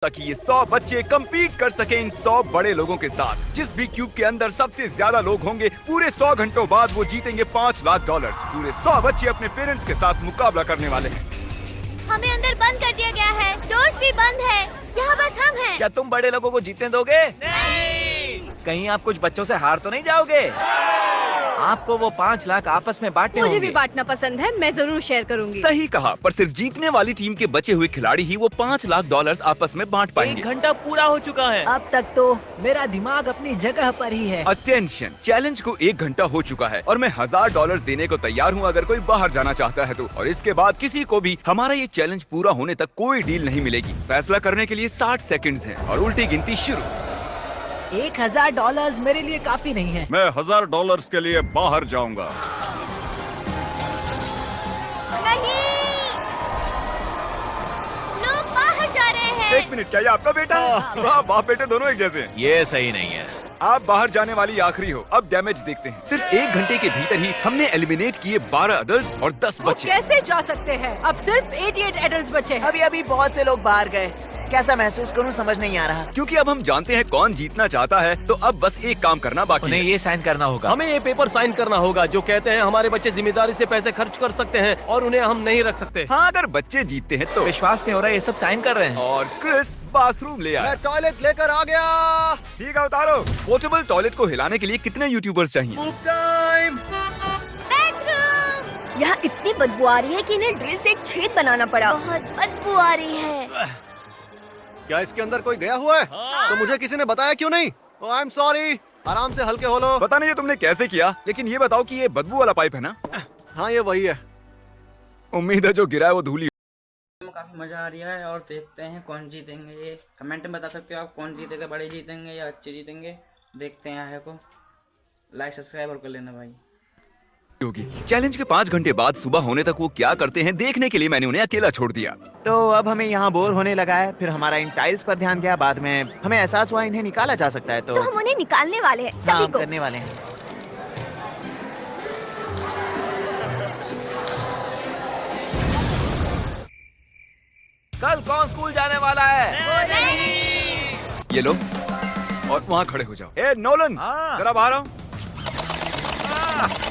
ताकि ये 100 बच्चे कम्पीट कर सके इन 100 बड़े लोगों के साथ। जिस भी क्यूब के अंदर सबसे ज्यादा लोग होंगे, पूरे 100 घंटों बाद वो जीतेंगे $5 लाख। पूरे 100 बच्चे अपने पेरेंट्स के साथ मुकाबला करने वाले हैं। हमें अंदर बंद कर दिया गया है, डोर्स भी बंद है, यहाँ बस हम हैं। क्या तुम बड़े लोगों को जीतने दोगे? नहीं। कहीं आप कुछ बच्चों से हार तो नहीं जाओगे? आपको वो 5 लाख आपस में बांटने मुझे होंगे। भी बांटना पसंद है, मैं जरूर शेयर करूंगी। सही कहा, पर सिर्फ जीतने वाली टीम के बचे हुए खिलाड़ी ही वो $5 लाख आपस में बांट पाएंगे। 1 घंटा पूरा हो चुका है। अब तक तो मेरा दिमाग अपनी जगह पर ही है। अटेंशन, चैलेंज को 1 घंटा हो चुका है और मैं $1000 देने को तैयार हूँ अगर कोई बाहर जाना चाहता है तो। और इसके बाद किसी को भी हमारा ये चैलेंज पूरा होने तक कोई डील नहीं मिलेगी। फैसला करने के लिए 60 सेकंड्स हैं और उल्टी गिनती शुरू। $1000 मेरे लिए काफी नहीं है। मैं $1000 के लिए बाहर जाऊंगा। नहीं, लोग बाहर जा रहे हैं। 1 मिनट, क्या ये आपका बेटा है? वाह, बाप बेटे दोनों एक जैसे हैं। ये सही नहीं है। आप बाहर जाने वाली आखिरी हो। अब डैमेज देखते हैं। सिर्फ 1 घंटे के भीतर ही हमने एलिमिनेट किए 12 अडल्ट और 10 वो बच्चे। कैसे जा सकते हैं? अब सिर्फ 88 एडल्ट बचे हैं। अभी अभी बहुत से लोग बाहर गए। कैसा महसूस करूं समझ नहीं आ रहा। क्योंकि अब हम जानते हैं कौन जीतना चाहता है, तो अब बस एक काम करना बाकी उन्हें है। ये साइन करना होगा। हमें ये पेपर साइन करना होगा जो कहते हैं हमारे बच्चे जिम्मेदारी से पैसे खर्च कर सकते हैं और उन्हें हम नहीं रख सकते। हाँ, अगर बच्चे जीतते हैं तो। विश्वास नहीं हो रहा, ये सब साइन कर रहे हैं। और क्रिस बाथरूम ले आया। टॉयलेट लेकर आ गया। ठीक है, उतारो। पोर्टेबल टॉयलेट को हिलाने के लिए कितने यूट्यूबर्स चाहिए? बेडरूम। यहाँ इतनी बदबू आ रही है कि इन्हें ड्रिल से एक छेद बनाना पड़ा। बहुत बदबू आ रही है। क्या इसके अंदर कोई गया हुआ है? तो मुझे किसी ने बताया क्यों नहीं? I am sorry. आराम से हल्के हो लो। पता नहीं ये तुमने कैसे किया, लेकिन ये बताओ कि ये बदबू वाला पाइप है ना? हाँ, ये वही है। उम्मीद है जो गिरा है वो धूल ही। काफी मजा आ रहा है और देखते हैं कौन जीतेंगे। ये कमेंट में बता सकते हो आप कौन जीतेगा, बड़े जीतेंगे या अच्छे जीतेंगे। देखते हैं आगे को। लाइक सब्सक्राइब और कर लेना भाई। होगी। चैलेंज के 5 घंटे बाद सुबह होने तक वो क्या करते हैं देखने के लिए मैंने उन्हें अकेला छोड़ दिया। तो अब हमें यहाँ बोर होने लगा है। फिर हमारा इन टाइल्स पर ध्यान गया। बाद में हमें एहसास हुआ इन्हें निकाला जा सकता है। तो हम उन्हें निकालने वाले हैं, हाँ, सभी हम को। करने वाले हैं। कल कौन स्कूल जाने वाला है? ये लो और वहाँ खड़े हो जाओ। ए नोलन, हाँ। जरा बाहर आओ।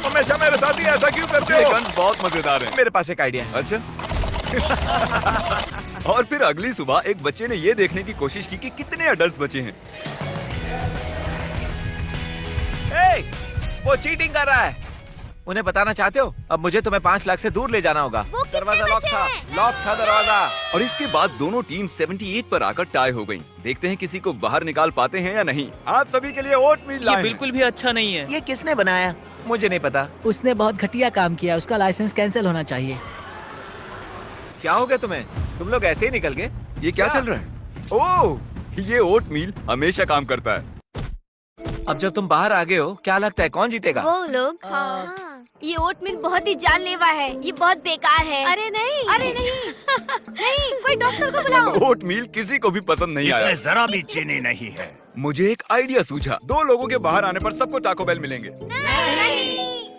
हमेशा मेरे साथ ही ऐसा क्यों करते हो? ये गन्स बहुत मजेदार हैं। मेरे पास एक आइडिया है। अच्छा। और फिर अगली सुबह एक बच्चे ने ये देखने की कोशिश की कि कितने अडल्ट्स बचे हैं। ए, वो चीटिंग कर रहा है। उन्हें बताना चाहते हो? अब मुझे तुम्हें 5 लाख से दूर ले जाना होगा। वो कितने दरवाजा लॉक बचे था। हैं? लॉक था दरवाजा। और इसके बाद दोनों टीम 78 पर आकर टाई हो गयी। देखते हैं किसी को बाहर निकाल पाते हैं या नहीं। आप सभी के लिए ओटमील लाए हैं। बिल्कुल भी अच्छा नहीं है। ये किसने बनाया? मुझे नहीं पता। उसने बहुत घटिया काम किया। उसका लाइसेंस कैंसिल होना चाहिए। क्या हो गया तुम्हें? तुम लोग ऐसे ही निकल गए? ये क्या चल रहा है? ओह, ये ओटमील हमेशा काम करता है। अब जब तुम बाहर आ गए हो, क्या लगता है कौन जीतेगा? वो लोग। हाँ। ये ओटमील बहुत ही जानलेवा है। ये बहुत बेकार है। अरे नहीं, अरे नहीं। नहीं, कोई डॉक्टर को बुलाओ। ओटमील किसी को भी पसंद नहीं आया। जरा भी चीनी नहीं है। मुझे एक आइडिया सूझा। 2 लोगों के बाहर आने पर सबको टाको बेल मिलेंगे। नहीं।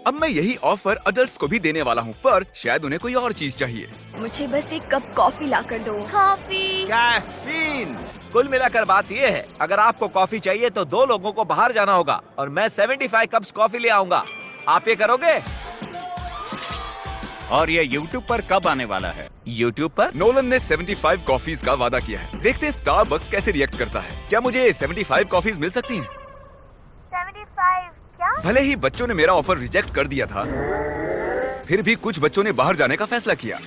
अब मैं यही ऑफर अडल्ट्स को भी देने वाला हूँ, पर शायद उन्हें कोई और चीज चाहिए। मुझे बस एक कप कॉफी ला कर दो। कॉफी। कैफीन। कुल मिलाकर बात ये है, अगर आपको कॉफी चाहिए तो 2 लोगों को बाहर जाना होगा और मैं 75 कप्स कॉफी ले आऊंगा। आप ये करोगे? और ये YouTube पर कब आने वाला है? YouTube पर? नोलन ने 75 कॉफीज का वादा किया है। देखते हैं स्टारबक्स कैसे रिएक्ट करता है। क्या मुझे 75 कॉफीज मिल सकती हैं? 75 क्या? भले ही बच्चों ने मेरा ऑफर रिजेक्ट कर दिया था, फिर भी कुछ बच्चों ने बाहर जाने का फैसला किया।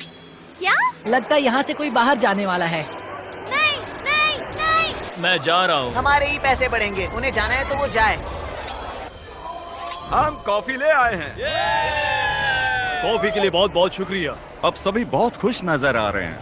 क्या? लगता है यहाँ से कोई बाहर जाने वाला है। नहीं, नहीं, नहीं। मैं जा रहा हूँ। हमारे ही पैसे बढ़ेंगे। उन्हें जाना है तो वो जाए। हम कॉफी ले आए हैं। कॉफी के लिए बहुत बहुत शुक्रिया। अब सभी बहुत खुश नजर आ रहे हैं।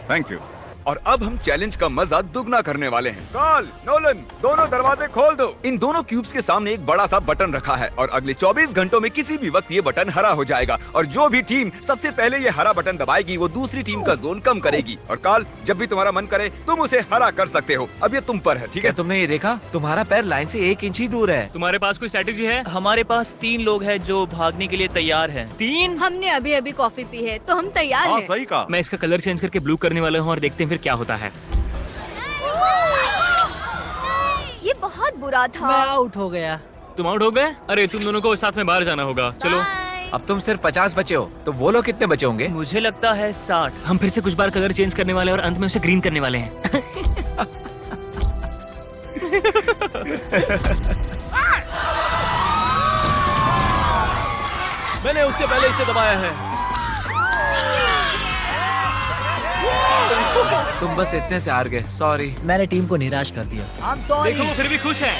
Thank you. और अब हम चैलेंज का मजा दुगना करने वाले हैं। कार्ल, नोलन, दोनों दरवाजे खोल दो। इन दोनों क्यूब्स के सामने एक बड़ा सा बटन रखा है और अगले 24 घंटों में किसी भी वक्त ये बटन हरा हो जाएगा और जो भी टीम सबसे पहले ये हरा बटन दबाएगी वो दूसरी टीम का जोन कम करेगी। और कार्ल, जब भी तुम्हारा मन करे तुम उसे हरा कर सकते हो। अब ये तुम पर है, ठीक क्या है? तुमने ये देखा? तुम्हारा पैर लाइन से 1 इंच ही दूर है। तुम्हारे पास कोई स्ट्रेटेजी है? हमारे पास 3 लोग हैं जो भागने के लिए तैयार हैं। 3? हमने अभी अभी कॉफी पी है तो हम तैयार हाँ, हैं। सही कहा। मैं इसका कलर चेंज करके ब्लू करने वाला हूँ और देखते हैं फिर क्या होता है। बुरा था। मैं आउट हो गया। तुम आउट हो गए? अरे तुम दोनों को साथ में बाहर जाना होगा। चलो। अब तुम सिर्फ 50 बचे हो, तो वो लोग कितने बचे होंगे? मुझे लगता है 60। हम फिर से कुछ बार कलर चेंज करने वाले हैं और अंत में उसे ग्रीन करने वाले हैं। मैंने उससे पहले इसे दबाया है। तुम बस इतने से हार गए, सॉरी। मैंने टीम को निराश कर दिया। I'm sorry। देखो वो फिर भी खुश है।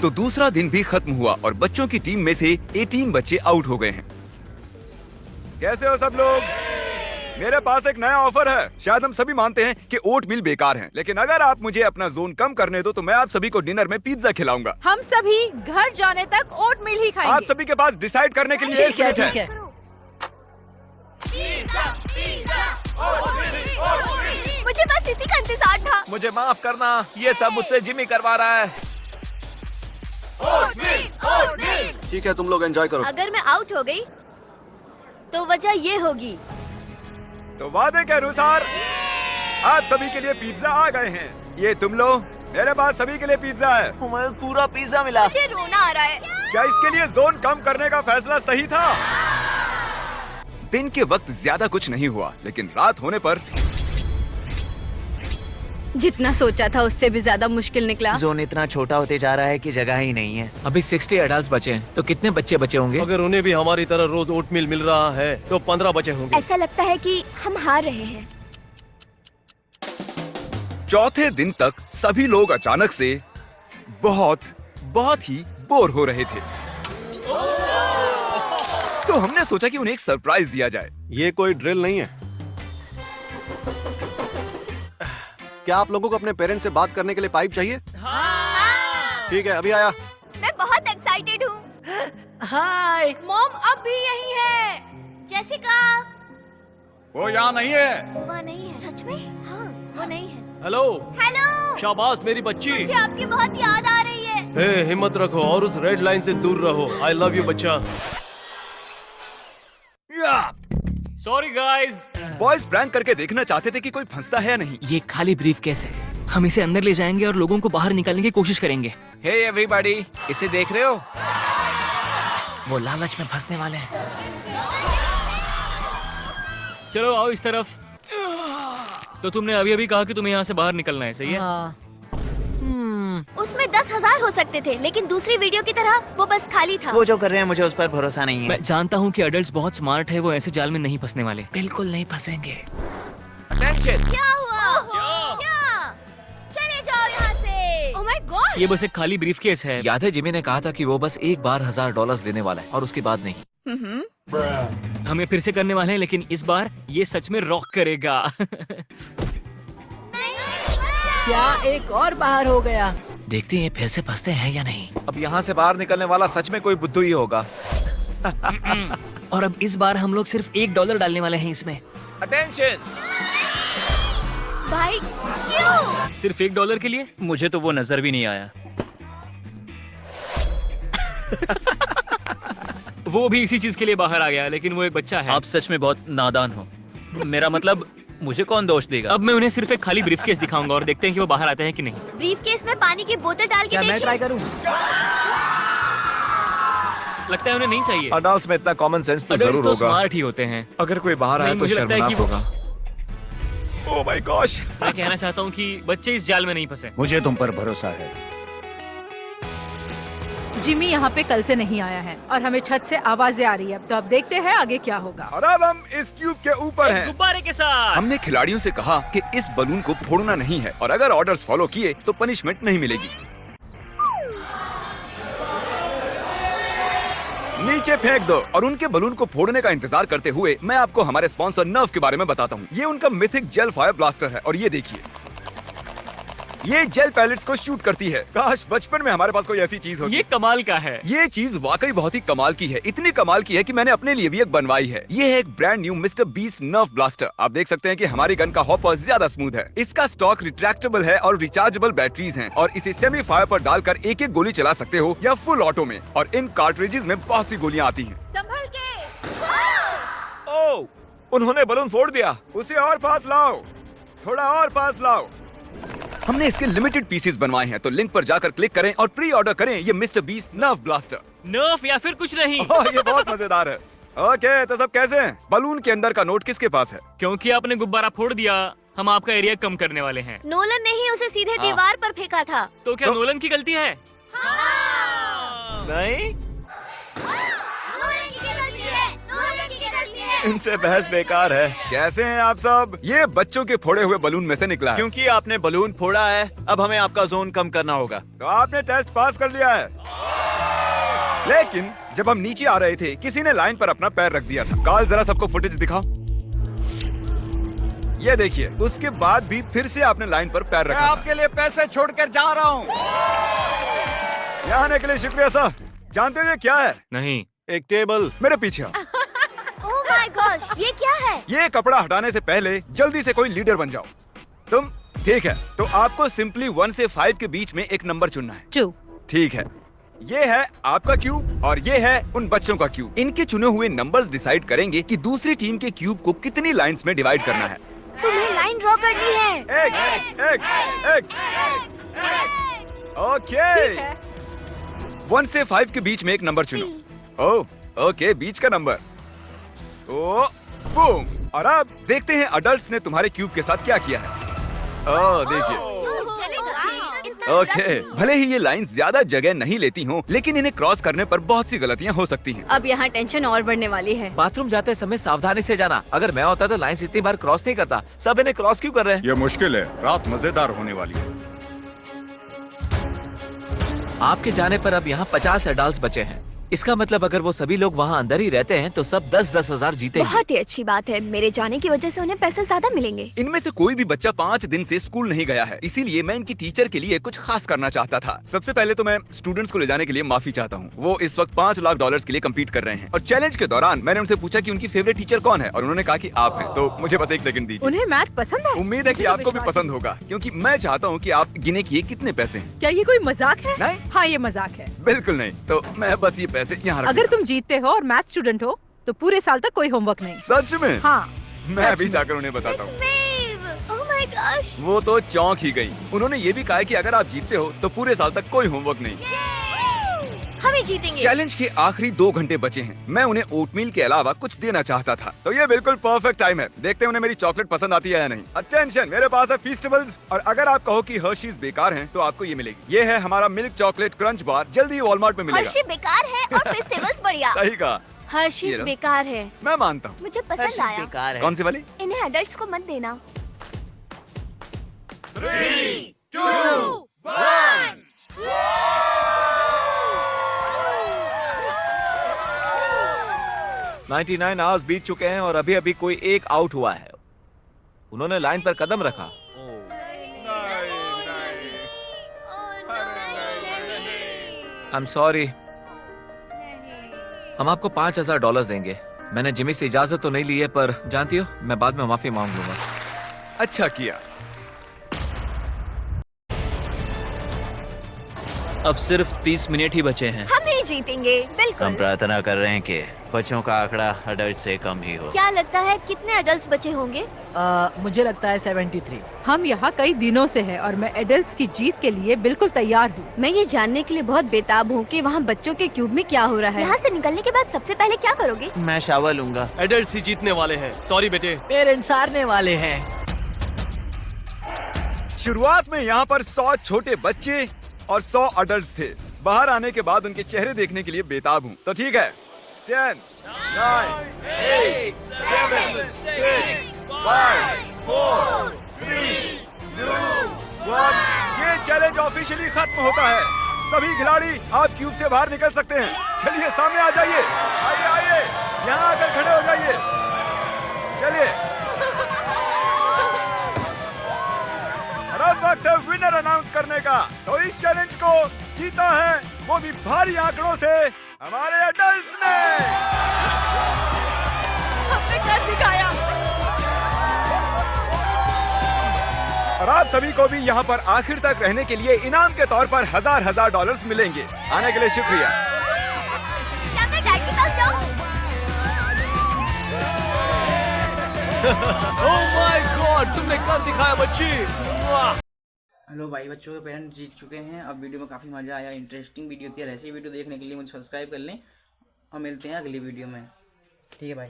तो दूसरा दिन भी खत्म हुआ और बच्चों की टीम में से 18 बच्चे आउट हो गए हैं। कैसे हो सब लोग? मेरे पास एक नया ऑफर है। शायद हम सभी मानते हैं कि ओट मिल बेकार है, लेकिन अगर आप मुझे अपना जोन कम करने दो तो मैं आप सभी को डिनर में पिज्जा खिलाऊंगा। हम सभी घर जाने तक ओट मिल ही खाएंगे। आप सभी के पास डिसाइड करने के लिए 1 मिनट है। मुझे बस इसी का इंतजार था। मुझे माफ करना, ये सब मुझसे जिमी करवा रहा है। ठीक है, तुम लोग एंजॉय करो। अगर मैं आउट हो गई तो वजह ये होगी। तो वादे के अनुसार आप सभी के लिए पिज्जा आ गए हैं। ये तुम लो, मेरे पास सभी के लिए पिज्जा है। हमें पूरा पिज्जा मिला। मुझे रोना आ रहा है। क्या इसके लिए जोन कम करने का फैसला सही था? दिन के वक्त ज्यादा कुछ नहीं हुआ, लेकिन रात होने पर जितना सोचा था उससे भी ज्यादा मुश्किल निकला। जोन इतना छोटा होते जा रहा है कि जगह ही नहीं है। अभी 60 एडल्ट्स बचे हैं, तो कितने बच्चे बचे होंगे? अगर उन्हें भी हमारी तरह रोज ओटमील मिल रहा है तो 15 बचे होंगे। ऐसा लगता है कि हम हार रहे हैं। चौथे दिन तक सभी लोग अचानक से बहुत ही बोर हो रहे थे। तो हमने सोचा कि उन्हें एक सरप्राइज दिया जाए। ये कोई ड्रिल नहीं है। क्या आप लोगों को अपने पेरेंट्स से बात करने के लिए पाइप चाहिए? ठीक है, अभी आया। मैं बहुत एक्साइटेड हूँ। हाय। मॉम अब भी यही है। जेसिका वो यहाँ नहीं है। वहाँ नहीं है। सच में? हाँ, वो नहीं है। हेलो। हेलो। शाबाश मेरी बच्ची। मुझे आपकी बहुत याद आ रही है। हे, हिम्मत रखो और उस रेड लाइन से दूर रहो। आई लव यू बच्चा। Sorry guys. बॉयज प्रैंक करके देखना चाहते थे कि कोई फंसता है या नहीं। ये खाली ब्रीफकेस है। हम इसे अंदर ले जाएंगे और लोगों को बाहर निकालने की कोशिश करेंगे। हे एवरीबॉडी, इसे देख रहे हो? वो लालच में फंसने वाले हैं। चलो आओ इस तरफ। तो तुमने अभी अभी कहा कि तुम्हें यहाँ से बाहर निकलना है, सही है? हाँ। उसमें 10,000 हो सकते थे, लेकिन दूसरी वीडियो की तरह वो बस खाली था। वो जो कर रहे हैं मुझे उस पर भरोसा नहीं है। मैं जानता हूँ कि अडल्ट्स बहुत स्मार्ट है, वो ऐसे जाल में नहीं फंसने वाले। बिल्कुल नहीं फंसेंगे। अटेंशन। क्या हुआ? क्या? चले जाओ यहाँ से। Oh my God. ये बस एक खाली ब्रीफकेस है। याद है जिमी ने कहा था कि वो बस एक बार $1000 देने वाला है और उसके बाद नहीं। हमें फिर से करने वाले हैं, लेकिन इस बार ये सच में रॉक करेगा। क्या एक और बाहर हो गया? देखते हैं फिर से फंसते हैं या नहीं। अब यहाँ से बाहर निकलने वाला सच में कोई बुद्धू ही होगा। और अब इस बार हम लोग सिर्फ $1 डालने वाले हैं इसमें। अटेंशन। भाई क्यों? सिर्फ $1 के लिए? मुझे तो वो नजर भी नहीं आया। वो भी इसी चीज के लिए बाहर आ गया, लेकिन वो एक बच्चा है। आप सच में बहुत नादान हो। मेरा मतलब मुझे कौन दोष देगा? अब मैं उन्हें सिर्फ एक खाली ब्रीफकेस दिखाऊंगा और देखते हैं कि वो बाहर आते हैं कि नहीं। ब्रीफकेस में पानी की बोतल डाल के क्या मैं देखिए। ट्राई करूं? लगता है उन्हें नहीं चाहिए। अडल्ट्स में इतना कॉमन सेंस तो अडल्ट्स जरूर तो होगा। स्मार्ट ही होते हैं। अगर कोई बाहर आए नहीं, तो मुझे लगता है शर्मनाक कि वो- होगा। Oh my gosh. मैं कहना चाहता हूँ कि बच्चे इस जाल में नहीं फंसे। मुझे तुम पर भरोसा है। जिमी यहाँ पे कल से नहीं आया है और हमें छत से आवाजें आ रही है। तो अब देखते हैं आगे क्या होगा। और अब हम इस क्यूब के ऊपर हैं। गुब्बारे के साथ। हमने खिलाड़ियों से कहा कि इस बलून को फोड़ना नहीं है और अगर ऑर्डर्स फॉलो किए तो पनिशमेंट नहीं मिलेगी। नीचे फेंक दो और उनके बलून को फोड़ने का इंतजार करते हुए मैं आपको हमारे स्पॉन्सर नर्व के बारे में बताता हूँ। ये उनका मिथिक जेल फायर ब्लास्टर है और ये देखिए, ये जेल पैलेट्स को शूट करती है। काश बचपन में हमारे पास कोई ऐसी चीज होती। ये कमाल का है। ये चीज वाकई बहुत ही कमाल की है। इतनी कमाल की है कि मैंने अपने लिए भी एक बनवाई है। ये है एक brand new mister beast nerve blaster. आप देख सकते हैं कि हमारी गन का हॉपर ज्यादा स्मूथ है। इसका स्टॉक रिट्रैक्टेबल है और रिचार्जेबल बैटरीज हैं और इसे सेमी फायर पर डालकर एक एक गोली चला सकते हो या फुल ऑटो में। और इन कार्ट्रिजेस में बहुत सी गोलियां आती हैं। संभल के। ओह, उन्होंने बलून फोड़ दिया। उसे और पास लाओ, थोड़ा और पास लाओ। हमने इसके लिमिटेड पीसेस बनवाए हैं, तो लिंक पर जाकर क्लिक करें और प्री ऑर्डर करें ये मिस्टर बीस्ट नर्व ब्लास्टर। नर्फ या फिर कुछ नहीं। ओह, ये बहुत मजेदार है। ओके, तो सब कैसे हैं? बलून के अंदर का नोट किसके पास है? क्योंकि आपने गुब्बारा फोड़ दिया, हम आपका एरिया कम करने वाले हैं। नोलन ने ही उसे सीधे दीवार पर फेंका था। तो क्या नोलन की गलती है? नहीं, इनसे बहस बेकार है। कैसे हैं आप सब? ये बच्चों के फोड़े हुए बलून में से निकला है। क्योंकि आपने बलून फोड़ा है, अब हमें आपका जोन कम करना होगा। तो आपने टेस्ट पास कर लिया है। लेकिन जब हम नीचे आ रहे थे, किसी ने लाइन पर अपना पैर रख दिया था। कार्ल, जरा सबको फुटेज दिखाओ। ये देखिए, उसके बाद भी फिर से आपने लाइन पर पैर रखा। आपके लिए पैसे छोड़कर जा रहा हूँ। यहाँ आने के लिए शुक्रिया सर। जानते हो ये क्या है? नहीं। एक टेबल। मेरे पीछे आओ। ओह माय गॉड, ये क्या है? ये कपड़ा हटाने से पहले जल्दी से कोई लीडर बन जाओ। तुम ठीक है, तो आपको सिंपली 1 से 5 के बीच में एक नंबर चुनना है। 2। ठीक है, ये है आपका क्यूब और ये है उन बच्चों का क्यूब। इनके चुने हुए नंबर्स डिसाइड करेंगे कि दूसरी टीम के क्यूब को कितनी लाइंस में डिवाइड करना है। तुम्हें लाइन ड्रॉ करनी है। X, okay. 1 से 5 के बीच में एक नंबर चुनो। ओह, ओके, बीच का नंबर। ओ, बूम। और अब देखते हैं अडल्ट्स ने तुम्हारे क्यूब के साथ क्या किया है। ओह, देखिए। ओके, भले ही ये लाइंस ज्यादा जगह नहीं लेती हों, लेकिन इन्हें क्रॉस करने पर बहुत सी गलतियां हो सकती हैं। अब यहाँ टेंशन और बढ़ने वाली है। बाथरूम जाते समय सावधानी से जाना। अगर मैं होता तो लाइंस इतनी बार क्रॉस नहीं करता। सब इन्हें क्रॉस क्यों कर रहे हैं? ये मुश्किल है, रात मजेदार होने वाली है। आपके जाने पर अब यहाँ 50 एडल्ट्स बचे हैं। इसका मतलब अगर वो सभी लोग वहाँ अंदर ही रहते हैं तो सब 10-10 हजार जीतेंगे। बहुत ही अच्छी बात है। मेरे जाने की वजह से उन्हें पैसे ज्यादा मिलेंगे। इनमें से कोई भी बच्चा 5 दिन से स्कूल नहीं गया है, इसीलिए मैं इनकी टीचर के लिए कुछ खास करना चाहता था। सबसे पहले तो मैं स्टूडेंट्स को ले जाने के लिए माफी चाहता हूँ। वो इस वक्त $5 लाख के लिए कम्पीट कर रहे हैं और चैलेंज के दौरान मैंने उनसे पूछा कि उनकी फेवरेट टीचर कौन है और उन्होंने कहा कि आप हैं। तो मुझे बस 1 सेकंड दीजिए। उन्हें मैथ पसंद है। उम्मीद है कि आपको भी पसंद होगा, क्योंकि मैं चाहता हूँ कि आप गिने कि ये कितने पैसे हैं। क्या ये कोई मजाक है? नहीं। हाँ, ये मजाक है। बिल्कुल नहीं। तो मैं बस ये पैसे यहाँ रख अगर तुम जीतते हो और मैथ स्टूडेंट हो तो पूरे साल तक कोई होमवर्क नहीं। सच में? हाँ, मैं अभी जाकर उन्हें बताता हूँ। ओह माय गॉश, वो तो चौंक ही गई। उन्होंने ये भी कहा है कि अगर आप जीतते हो तो पूरे साल तक कोई होमवर्क नहीं। हम ही जीतेंगे। चैलेंज के आखिरी 2 घंटे बचे हैं। मैं उन्हें ओटमील के अलावा कुछ देना चाहता था, तो ये बिल्कुल परफेक्ट टाइम है। देखते हैं उन्हें मेरी चॉकलेट पसंद आती है या नहीं। अटेंशन, मेरे पास है फीस्टेबल्स, और अगर आप कहो कि हर्शीज बेकार हैं, तो आपको ये मिलेगी। ये है हमारा मिल्क चॉकलेट क्रंच बार, जल्दी वॉलमार्ट में मिलेगा। हर्शी बेकार है और फेस्टिवल्स बढ़िया। सही कहा। हर्शीज ये लो। बेकार है। मैं मानता हूँ। मुझे पसंद आया। बेकार है। कौन सी वाली? इन्हें एडल्ट्स को मत देना। 3, 2, 1। 99 आवर्स बीत चुके हैं और अभी अभी कोई एक आउट हुआ है। उन्होंने लाइन पर कदम रखा। I'm sorry। हम आपको $5000 देंगे। मैंने जिमी से इजाजत तो नहीं ली है, पर जानती हो मैं बाद में माफी मांग लूंगा। अच्छा किया। अब सिर्फ 30 मिनट ही बचे हैं। हम ही जीतेंगे, बिल्कुल। हम प्रार्थना कर रहे हैं कि बच्चों का आंकड़ा अडल्ट से कम ही हो। क्या लगता है कितने एडल्ट्स बचे होंगे? मुझे लगता है 73। हम यहाँ कई दिनों से हैं और मैं एडल्ट्स की जीत के लिए बिल्कुल तैयार हूँ। मैं ये जानने के लिए बहुत बेताब हूँ कि वहाँ बच्चों के क्यूब में क्या हो रहा है। यहाँ से निकलने के बाद सबसे पहले क्या करोगे? मैं शावर लूंगा। एडल्ट्स ही जीतने वाले हैं। सॉरी बेटे। पेरेंट्स हारने वाले हैं। शुरुआत में यहाँ पर 100 छोटे बच्चे और 100 अडल्ट्स थे। बाहर आने के बाद उनके चेहरे देखने के लिए बेताब हूँ। तो ठीक है, 10, 9, 8, 7, 6, 5, 4, 3, 2, 1। ये चैलेंज ऑफिशियली खत्म होता है। सभी खिलाड़ी आप क्यूब से बाहर निकल सकते हैं। चलिए सामने आ जाइए। आइए आइए, यहाँ आकर खड़े हो जाइए। चलिए, अब वक्त है विनर अनाउंस करने का। तो इस चैलेंज को जीता है वो भी भारी आंकड़ों से हमारे एडल्ट्स ने। हमने कर दिखाया। और आप सभी को भी यहाँ पर आखिर तक रहने के लिए इनाम के तौर पर $1000 मिलेंगे। आने के लिए शुक्रिया। क्या मैं डैड के पास जाऊँ? ओह माय गॉड, तुमने कर दिखाया बच्ची। वाह। हेलो भाई, बच्चों के पेरेंट्स जीत चुके हैं। अब वीडियो में काफ़ी मज़ा आया, इंटरेस्टिंग वीडियो थी। और ऐसी वीडियो देखने के लिए मुझे सब्सक्राइब कर लें और मिलते हैं अगली वीडियो में। ठीक है भाई।